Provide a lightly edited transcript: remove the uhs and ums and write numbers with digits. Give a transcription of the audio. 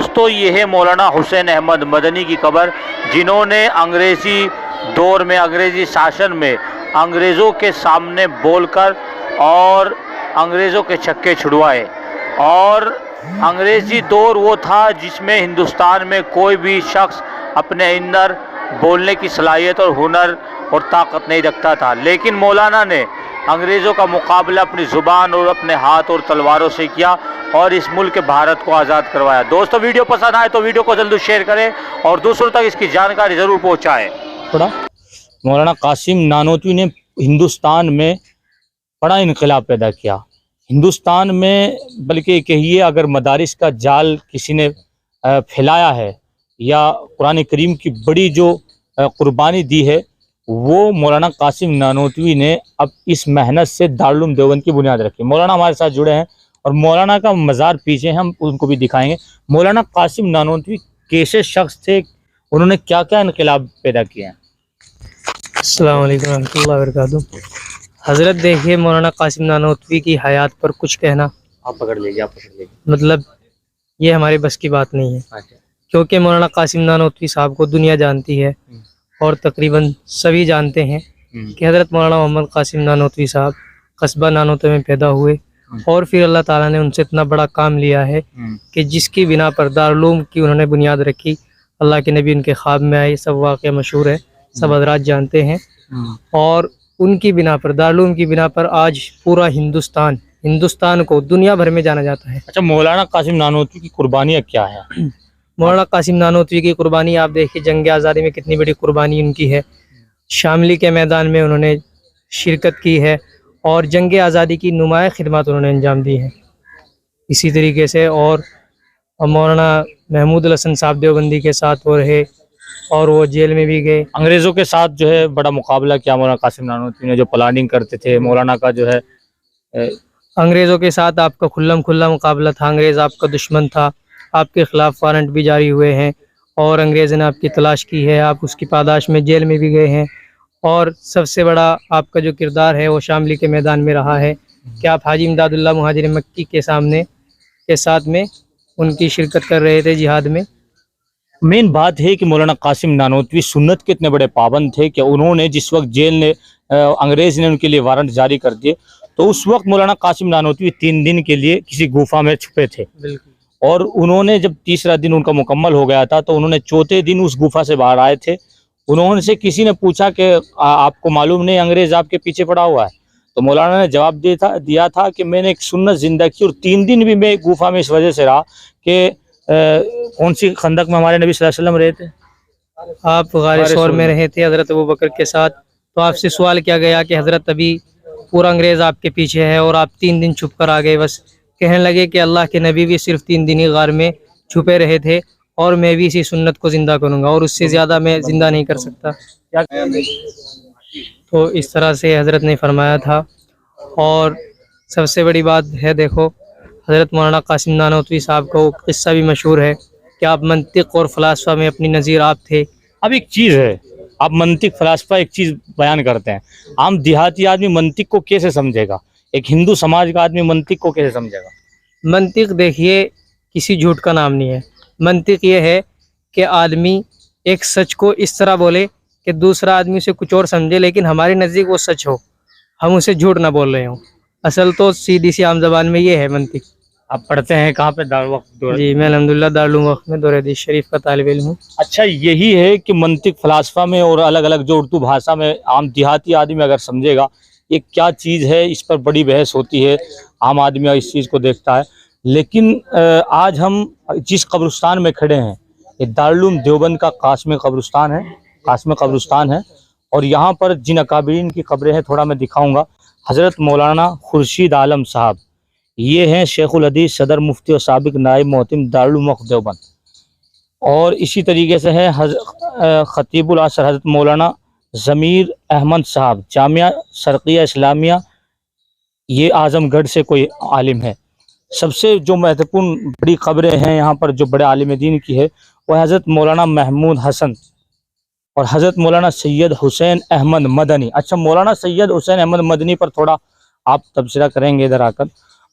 دوستو یہ ہے مولانا حسین احمد مدنی کی قبر، جنہوں نے انگریزی دور میں، انگریزی شاشن میں انگریزوں کے سامنے بول کر اور انگریزوں کے چھکے چھڑوائے۔ اور انگریزی دور وہ تھا جس میں ہندوستان میں کوئی بھی شخص اپنے اندر بولنے کی صلاحیت اور ہنر اور طاقت نہیں رکھتا تھا، لیکن مولانا نے انگریزوں کا مقابلہ اپنی زبان اور اپنے ہاتھ اور تلواروں سے کیا اور اس ملک بھارت کو آزاد کروایا۔ دوستو ویڈیو پسند آئے تو ویڈیو کو جلد شیئر کریں اور دوسروں تک اس کی جانکاری ضرور پہنچائیں۔ مولانا قاسم نانوتوی نے ہندوستان میں بڑا انقلاب پیدا کیا، ہندوستان میں بلکہ کہیے اگر مدارس کا جال کسی نے پھیلایا ہے یا قرآن کریم کی بڑی جو قربانی دی ہے وہ مولانا قاسم نانوتوی نے اب اس محنت سے دارالعلوم دیوبند کی بنیاد رکھی۔ مولانا ہمارے ساتھ جڑے ہیں اور مولانا کا مزار پیچھے ہم ان کو بھی دکھائیں گے۔ مولانا قاسم نانوتوی کیسے شخص تھے، انہوں نے کیا کیا انقلاب پیدا کیے ہیں؟ السلام علیکم ورحمۃ اللہ وبرکاتہ۔ حضرت دیکھیے، مولانا قاسم نانوتوی کی حیات پر کچھ کہنا آپ پکڑ لیجیے، مطلب یہ ہمارے بس کی بات نہیں ہے، کیونکہ مولانا قاسم نانوتوی صاحب کو دنیا جانتی ہے اور تقریباً سبھی جانتے ہیں کہ حضرت مولانا محمد قاسم نانوتوی صاحب قصبہ نانوتوی میں پیدا ہوئے اور پھر اللہ تعالیٰ نے ان سے اتنا بڑا کام لیا ہے کہ جس کی بنا پر دارالعلوم کی انہوں نے بنیاد رکھی۔ اللہ کے نبی ان کے خواب میں آئے، سب واقعہ مشہور ہے، سب حضرات جانتے ہیں، اور ان کی بنا پر، دارالعلوم کی بنا پر آج پورا ہندوستان کو دنیا بھر میں جانا جاتا ہے۔ اچھا، مولانا قاسم نانوتوی کی قربانیاں کیا ہیں؟ مولانا قاسم نانوتوی کی قربانی آپ دیکھیے، جنگ آزادی میں کتنی بڑی قربانی ان کی ہے۔ شاملی کے میدان میں انہوں نے شرکت کی ہے اور جنگ آزادی کی نمایاں خدمات انہوں نے انجام دی ہیں۔ اسی طریقے سے اور مولانا محمود الحسن صاحب دیوبندی کے ساتھ وہ رہے اور وہ جیل میں بھی گئے۔ انگریزوں کے ساتھ جو ہے بڑا مقابلہ کیا مولانا قاسم نانوتوی نے، جو پلاننگ کرتے تھے مولانا کا جو ہے انگریزوں کے ساتھ آپ کا کھلا مقابلہ تھا، انگریز آپ کا دشمن تھا، آپ کے خلاف وارنٹ بھی جاری ہوئے ہیں اور انگریز نے آپ کی تلاش کی ہے، آپ اس کی پاداش میں جیل میں بھی گئے ہیں، اور سب سے بڑا آپ کا جو کردار ہے وہ شاملی کے میدان میں رہا ہے کہ آپ حاجی امداد اللہ مہاجر مکی کے ساتھ میں ان کی شرکت کر رہے تھے جہاد میں۔ مین بات ہے کہ مولانا قاسم نانوتوی سنت کے اتنے بڑے پابند تھے کہ انہوں نے جس وقت جیل نے انگریز نے ان کے لیے وارنٹ جاری کر دیے تو اس وقت مولانا قاسم نانوتوی 3 دن کے لیے کسی گفا میں چھپے تھے، اور انہوں نے جب تیسرا دن ان کا مکمل ہو گیا تھا تو انہوں نے چوتھے دن اس گفا سے باہر آئے تھے۔ انہوں سے کسی نے پوچھا کہ آپ کو معلوم نہیں انگریز آپ کے پیچھے پڑا ہوا ہے؟ تو مولانا نے جواب دیا تھا کہ میں نے ایک سنت زندہ کی اور 3 دن بھی میں گفا میں اس وجہ سے رہا کہ کون سی خندق میں ہمارے نبی صلی اللہ علیہ وسلم رہے تھے؟ آپ غار ثور میں رہے تھے حضرت ابوبکر کے ساتھ، تو آپ سے سوال کیا گیا کہ حضرت ابھی پورا انگریز آپ کے پیچھے ہے اور آپ 3 دن چھپ کر آ گئے۔ بس کہنے لگے کہ اللہ کے نبی بھی صرف 3 دن ہی غار میں چھپے رہے تھے اور میں بھی اسی سنت کو زندہ کروں گا اور اس سے زیادہ میں زندہ نہیں کر سکتا۔ تو اس طرح سے حضرت نے فرمایا تھا۔ اور سب سے بڑی بات ہے، دیکھو حضرت مولانا قاسم نانوتوی صاحب کا وہ قصہ بھی مشہور ہے کہ آپ منطق اور فلسفہ میں اپنی نظیر آپ تھے۔ اب ایک چیز ہے، آپ منطق فلسفہ ایک چیز بیان کرتے ہیں، عام دیہاتی آدمی منطق کو کیسے سمجھے گا؟ ایک ہندو سماج کا آدمی منطق کو کیسے سمجھے گا؟ منطق دیکھیے کسی جھوٹ کا نام نہیں ہے، منطق یہ ہے کہ آدمی ایک سچ کو اس طرح بولے کہ دوسرا آدمی اسے کچھ اور سمجھے، لیکن ہمارے نزدیک وہ سچ ہو، ہم اسے جھوٹ نہ بول رہے ہوں۔ اصل تو سیدھی سی عام زبان میں یہ ہے منطق۔ آپ پڑھتے ہیں کہاں پہ؟ دارالوقت؟ جی، میں الحمدللہ دارالعلوم وقت میں دور حدیث شریف کا طالب علم ہوں۔ اچھا، یہی ہے کہ منطق فلسفہ میں اور الگ الگ جو اردو بھاشا میں عام دیہاتی آدمی اگر سمجھے گا یہ کیا چیز ہے، اس پر بڑی بحث ہوتی ہے، عام آدمی اس چیز کو دیکھتا ہے۔ لیکن آج ہم جس قبرستان میں کھڑے ہیں یہ دارالعلوم دیوبند کا قاسم قبرستان ہے، اور یہاں پر جن اکابرین کی قبریں ہیں تھوڑا میں دکھاؤں گا۔ حضرت مولانا خورشید عالم صاحب، یہ ہیں شیخ الحدیث، صدر مفتی اور سابق نائب محتم دارالعلوم وقف دیوبند، اور اسی طریقے سے ہے خطیب العصر حضرت مولانا ضمیر احمد صاحب، جامعہ شرقیہ اسلامیہ، یہ اعظم گڑھ سے کوئی عالم ہے۔ سب سے جو مہتوپورن بڑی قبریں ہیں یہاں پر جو بڑے عالم دین کی ہے وہ حضرت مولانا محمود حسن اور حضرت مولانا سید حسین احمد مدنی۔ اچھا، مولانا سید حسین احمد مدنی پر تھوڑا آپ تبصرہ کریں گے ادھر آ کر۔